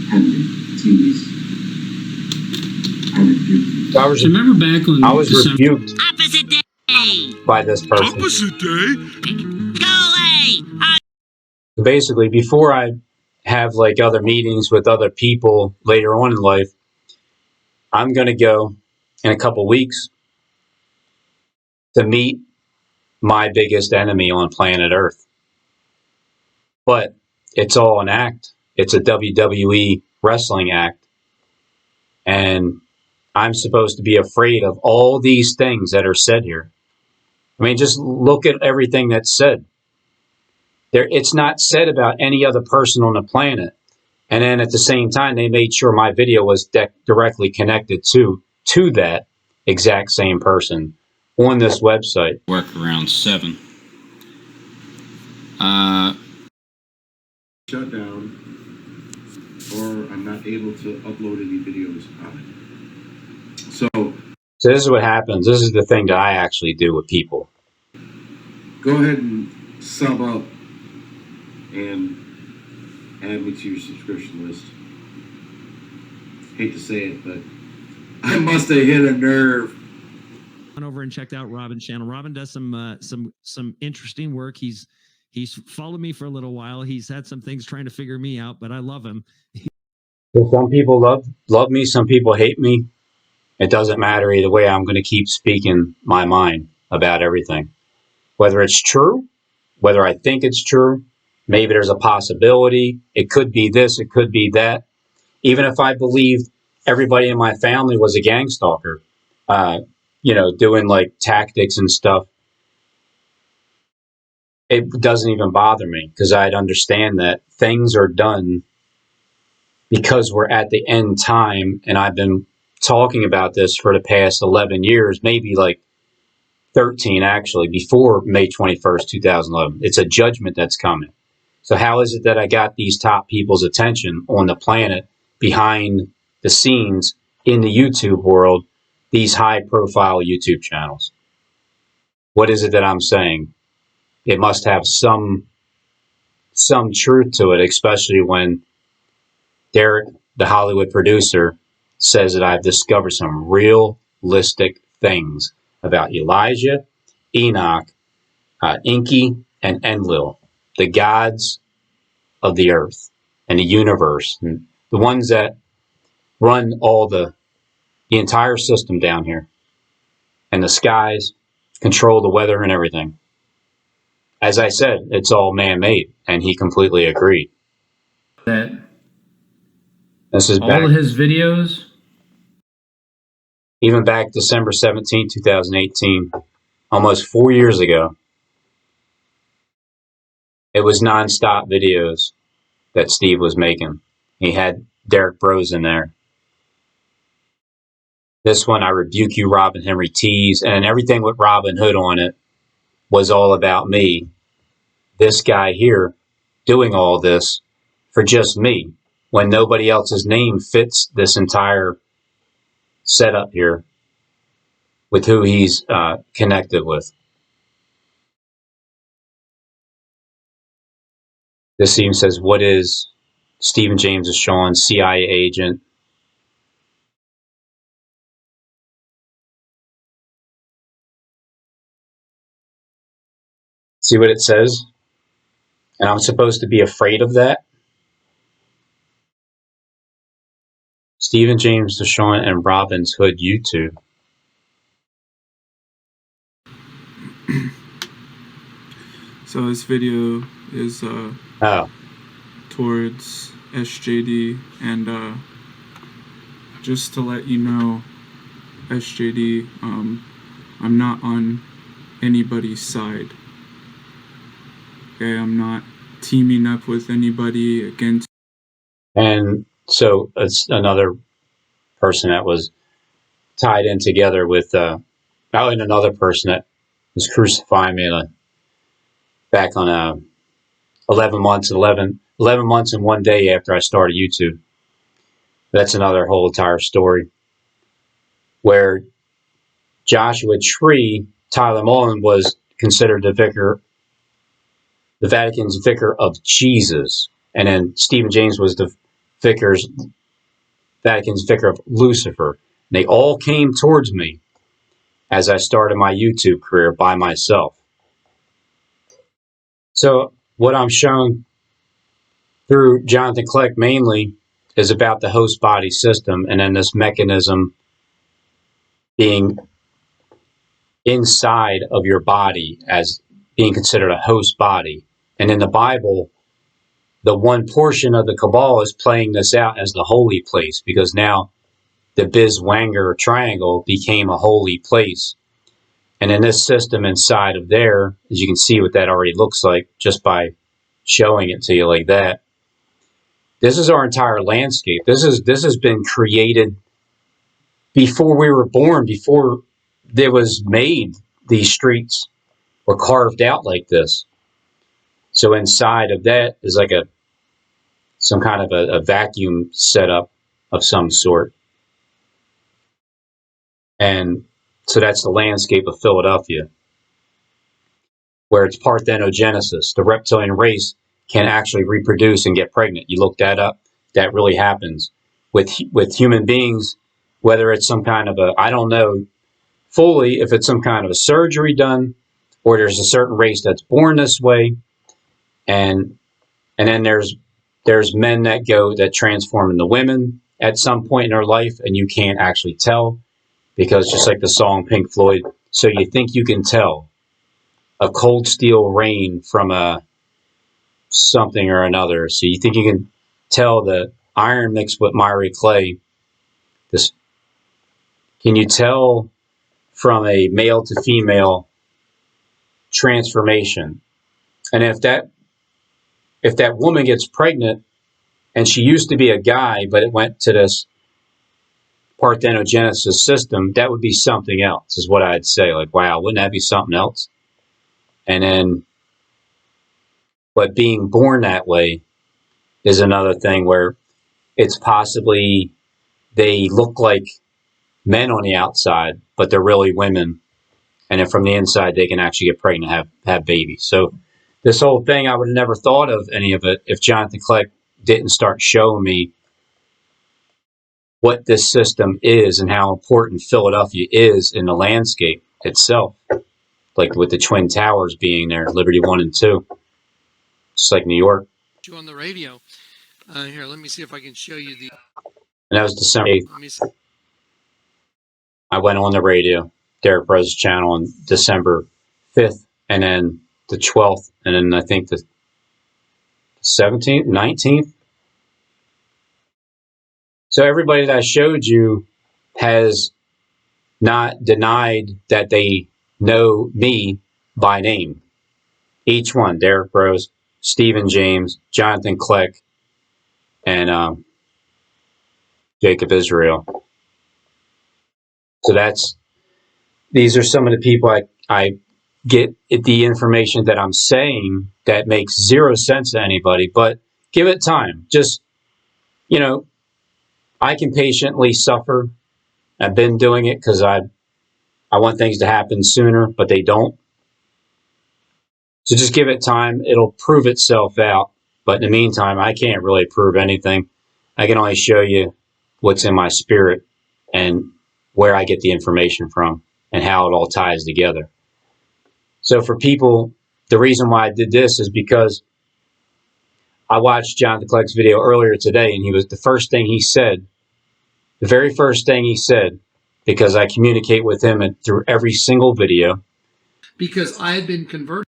Henry, TVs. I rebuke you. So I was, remember back on I was December- rebuked Opposite day. by this person. Opposite day? Go away. Basically, before I have like other meetings with other people later on in life, I'm going to go in a couple weeks to meet my biggest enemy on planet Earth. But it's all an act. It's a WWE wrestling act. And I'm supposed to be afraid of all these things that are said here. I mean, just look at everything that's said. It's not said about any other person on the planet. And then at the same time, they made sure my video was directly connected to that exact same person on this website. Work around 7. Shut down, or I'm not able to upload any videos on it. So this is what happens. This is the thing that I actually do with people. go ahead and sub up and add me to your subscription list. Hate to say it, but I must have hit a nerve. Went over and checked out Robin's channel. Robin does some interesting work. He's followed me for a little while. He's had some things trying to figure me out, but I love him. So some people love me, some people hate me. It doesn't matter either way. I'm going to keep speaking my mind about everything. Whether it's true, whether I think it's true, maybe there's a possibility. It could be this, it could be that. Even if I believed everybody in my family was a gang stalker, doing like tactics and stuff, it doesn't even bother me because I'd understand that things are done because we're at the end time. And I've been talking about this for the past 11 years, maybe like 13 actually, before May 21st, 2011. It's a judgment that's coming. So how is it that I got these top people's attention on the planet behind the scenes in the YouTube world, these high profile YouTube channels? What is it that I'm saying? It must have some truth to it, especially when Derek, the Hollywood producer, says that I've discovered some realistic things about Elijah, Enoch, Enki, and Enlil, the gods of the earth and the universe, and the ones that run all the entire system down here, and the skies, control the weather and everything. As I said, it's all man-made, and he completely agreed. That this is all back, of his videos, even back December 17, 2018, almost 4 years ago. It was nonstop videos that Steve was making. He had Derek Bros in there. This one, I Rebuke You, Robin Henry Tees, and everything with Robin Hood on it was all about me. This guy here doing all this for just me when nobody else's name fits this entire setup here with who he's connected with. This scene says, what is Stephen James is Sean, CIA agent? See what it says? And I'm supposed to be afraid of that? Stephen James Deshawn and Robin's Hood YouTube. So this video is towards SJD, and just to let you know, SJD, I'm not on anybody's side. Okay, I'm not teaming up with anybody against. And so it's another person that was tied in together with, and another person that was crucifying me back on 11 months and 1 day after I started YouTube. That's another whole entire story where Joshua Tree, Tyler Mullen, was considered the Vatican's vicar of Jesus. And then Stephen James was the Vatican's vicar of Lucifer. They all came towards me as I started my YouTube career by myself. So what I'm shown through Jonathan Kleck mainly is about the host body system, and then this mechanism being inside of your body as being considered a host body. And in the Bible, the one portion of the Kabbalah is playing this out as the holy place, because now the Biswanger triangle became a holy place. And in this system inside of there, as you can see what that already looks like just by showing it to you like that, this is our entire landscape. This has been created before we were born, before there was made. These streets were carved out like this. So inside of that is like some kind of a vacuum setup of some sort. And so that's the landscape of Philadelphia, where it's parthenogenesis. The reptilian race can actually reproduce and get pregnant. You look that up. That really happens with human beings, whether it's some kind of I don't know fully if it's some kind of a surgery done, or there's a certain race that's born this way, and then there's men that transform into women at some point in their life, and you can't actually tell, because just like the song Pink Floyd, so you think you can tell a cold steel rain from a something or another. So you think you can tell the iron mixed with miry clay. This, can you tell from a male to female transformation? And if that woman gets pregnant and she used to be a guy, but it went to this parthenogenesis system, that would be something else, is what I'd say. Like, wow, wouldn't that be something else? And then, but being born that way is another thing where it's possibly they look like men on the outside, but they're really women. And then from the inside, they can actually get pregnant, have babies. So this whole thing, I would have never thought of any of it if Jonathan Clegg didn't start showing me what this system is and how important Philadelphia is in the landscape itself. Like with the Twin Towers being there, Liberty 1 and 2, just like New York. You on the radio. Here, let me see if I can show you the. And that was December 8th. Let me see. I went on the radio, Derek Bros channel, on December 5th, and then the 12th, and then I think the 17th, 19th. So everybody that I showed you has not denied that they know me by name. Each one, Derek Bros, Stephen James, Jonathan Clegg, and Jacob Israel. So these are some of the people I get the information that I'm saying that makes zero sense to anybody, but give it time. Just, I can patiently suffer. I've been doing it because I want things to happen sooner, but they don't. So just give it time. It'll prove itself out. But in the meantime, I can't really prove anything. I can only show you what's in my spirit and where I get the information from and how it all ties together. So for people, the reason why I did this is because I watched Jonathan Clegg's video earlier today, and the very first thing he said, because I communicate with him through every single video. Because I had been converted.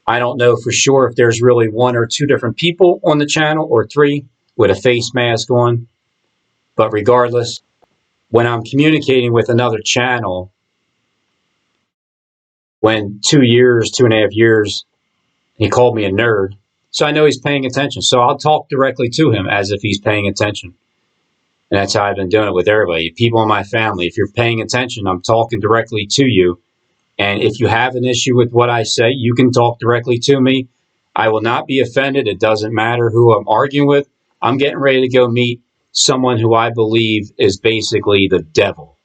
I don't know for sure if there's really one or two different people on the channel or three with a face mask on. But regardless, when I'm communicating with another channel, when 2.5 years, he called me a nerd. So I know he's paying attention. So I'll talk directly to him as if he's paying attention. And that's how I've been doing it with everybody. People in my family, if you're paying attention, I'm talking directly to you. And if you have an issue with what I say, you can talk directly to me. I will not be offended. It doesn't matter who I'm arguing with. I'm getting ready to go meet someone who I believe is basically the devil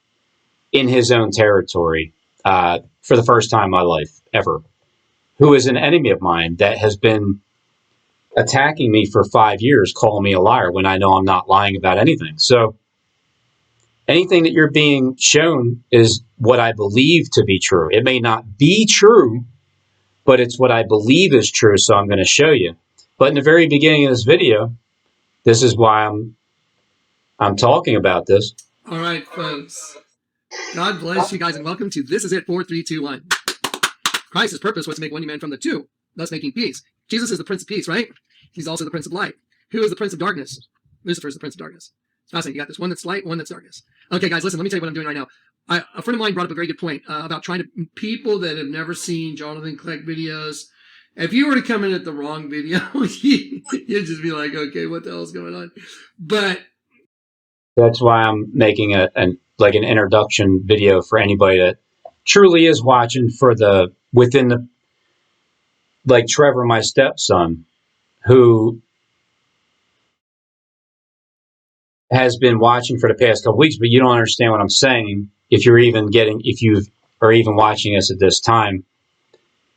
in his own territory for the first time in my life ever, who is an enemy of mine that has been attacking me for 5 years, calling me a liar when I know I'm not lying about anything. So anything that you're being shown is what I believe to be true. It may not be true, but it's what I believe is true, so I'm going to show you. But in the very beginning of this video, this is why I'm talking about this. All right, folks. God bless you guys, and welcome to This Is It 4, 3, 2, 1. Christ's purpose was to make one man from the two, thus making peace. Jesus is the Prince of Peace, right? He's also the Prince of Light. Who is the Prince of Darkness? Lucifer is the Prince of Darkness. It's fascinating. You got this one that's light, one that's darkness. Okay, guys, listen, let me tell you what I'm doing right now. A friend of mine brought up a very good point about trying to, people that have never seen Jonathan Clegg videos, if you were to come in at the wrong video, you'd just be like, okay, what the hell is going on? But that's why I'm making an introduction video for anybody that truly is watching for within like Trevor, my stepson, who has been watching for the past couple weeks, but you don't understand what I'm saying if you are even watching us at this time,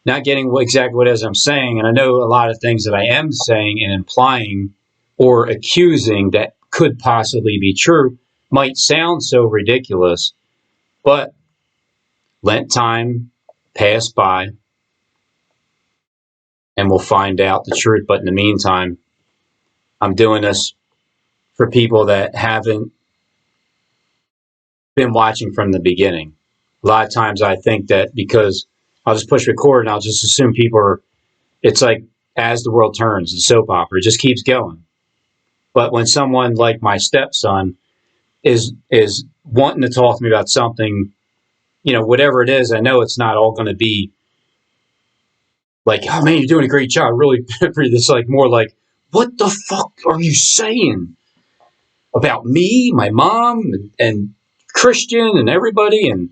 not getting exactly what it is I'm saying. And I know a lot of things that I am saying and implying or accusing that could possibly be true might sound so ridiculous, but let time pass by and we'll find out the truth. But in the meantime, I'm doing this for people that haven't been watching from the beginning. A lot of times I think that because I'll just push record and I'll just assume people are, it's like As the World Turns, the soap opera, it just keeps going. But when someone like my stepson is wanting to talk to me about something, whatever it is, I know it's not all going to be like, oh man, you're doing a great job. Really, this like more like, what the fuck are you saying about me, my mom, and Christian and everybody? And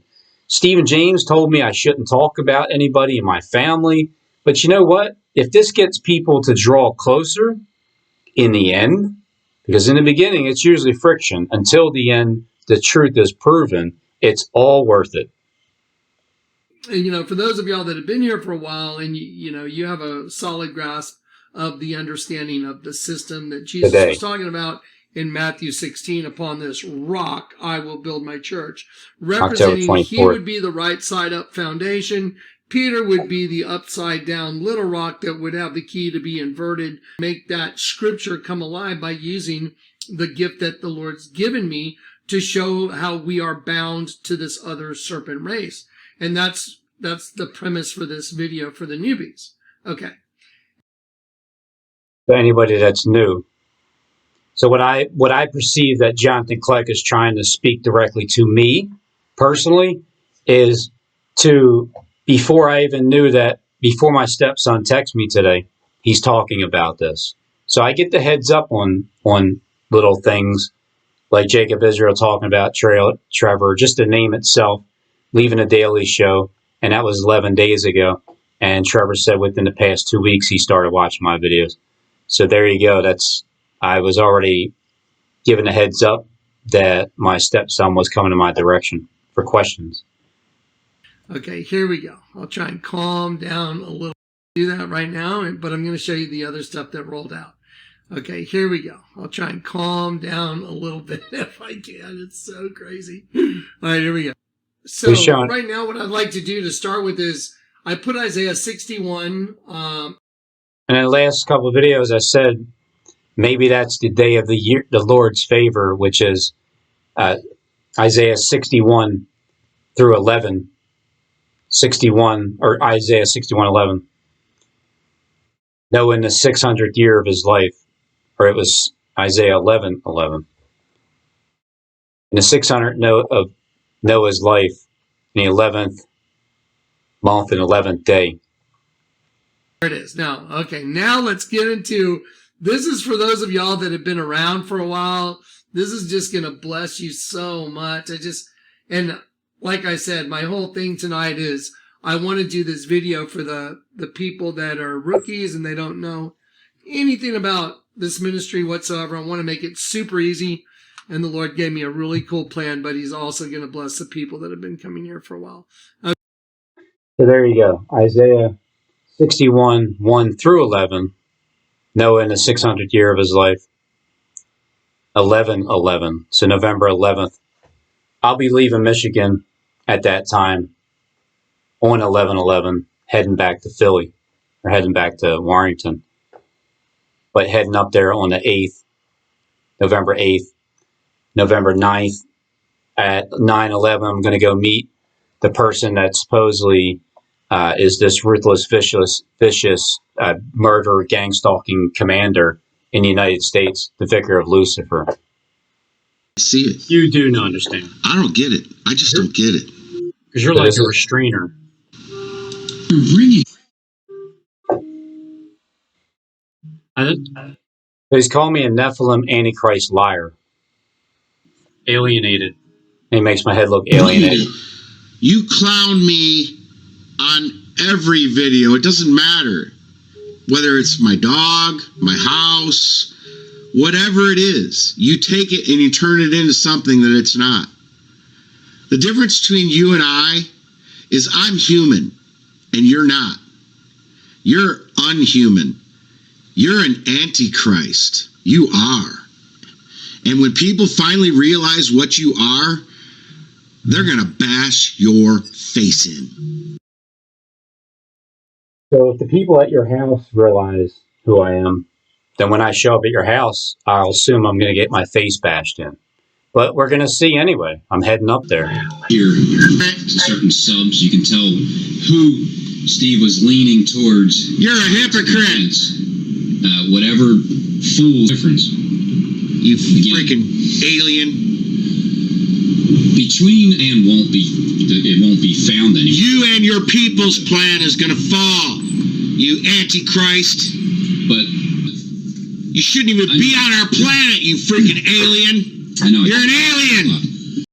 Stephen James told me I shouldn't talk about anybody in my family. But you know what? If this gets people to draw closer in the end, because in the beginning it's usually friction, until the end the truth is proven, it's all worth it. And, for those of y'all that have been here for a while and you have a solid grasp of the understanding of the system that Jesus was talking about in Matthew 16, upon this rock I will build my church, representing he would be the right side up foundation. Peter would be the upside down little rock that would have the key to be inverted, make that scripture come alive by using the gift that the Lord's given me to show how we are bound to this other serpent race. And that's the premise for this video for the newbies. Okay. For anybody that's new. So what I perceive that Jonathan Kleck is trying to speak directly to me personally is to, before I even knew that, before my stepson texted me today, he's talking about this. So I get the heads up on little things like Jacob Israel talking about Trevor, just the name itself, leaving a daily show. And that was 11 days ago. And Trevor said within the past 2 weeks, he started watching my videos. So there you go. I was already given a heads up that my stepson was coming in my direction for questions. Okay, here we go. I'll try and calm down a little. Do that right now, but I'm going to show you the other stuff that rolled out. Okay, here we go. I'll try and calm down a little bit if I can. It's so crazy. All right, here we go. So right now what I'd like to do to start with is I put Isaiah 61. And in the last couple of videos I said maybe that's the day of the year, the Lord's favor, which is Isaiah 61 through 11. 61 or Isaiah 61:11. No, in the 600th year of his life, or it was Isaiah 11:11. In the 600th note of Noah's life, in the 11th month and 11th day. There it is. Now, okay, now let's get into, this is for those of y'all that have been around for a while. This is just going to bless you so much. And like I said, my whole thing tonight is I want to do this video for the people that are rookies and they don't know anything about this ministry whatsoever. I want to make it super easy. And the Lord gave me a really cool plan, but he's also going to bless the people that have been coming here for a while. So there you go. Isaiah 61, 1 through 11. Noah in the 600th year of his life. 11:11. So November 11th. I'll be leaving Michigan at that time on 11/11, heading back to Philly or heading back to Warrington. But heading up there on the 8th, November 8th, November 9th at 9/11, I'm going to go meet the person that supposedly is this ruthless, vicious murder, gang-stalking commander in the United States, the Vicar of Lucifer. See it. You do not understand. I don't get it. I just don't get it. Because you're like a restrainer. Ringing. He's calling me a Nephilim Antichrist liar. Alienated. He makes my head look alienated. You clown me on every video. It doesn't matter. whether it's my dog, my house, whatever it is, you take it and you turn it into something that it's not. The difference between you and I is I'm human and you're not. You're unhuman. You're an antichrist. You are. And when people finally realize what you are, they're going to bash your face in. So if the people at your house realize who I am, then when I show up at your house, I'll assume I'm going to get my face bashed in. But we're going to see anyway. I'm heading up there. Here, certain subs, you can tell who Steve was leaning towards. You're a hypocrite. Whatever fool difference. You freaking alien. Between and it won't be found anymore. You and your people's plan is going to fall. You antichrist. But you shouldn't even be on our planet, you freaking alien. I know. You're an alien.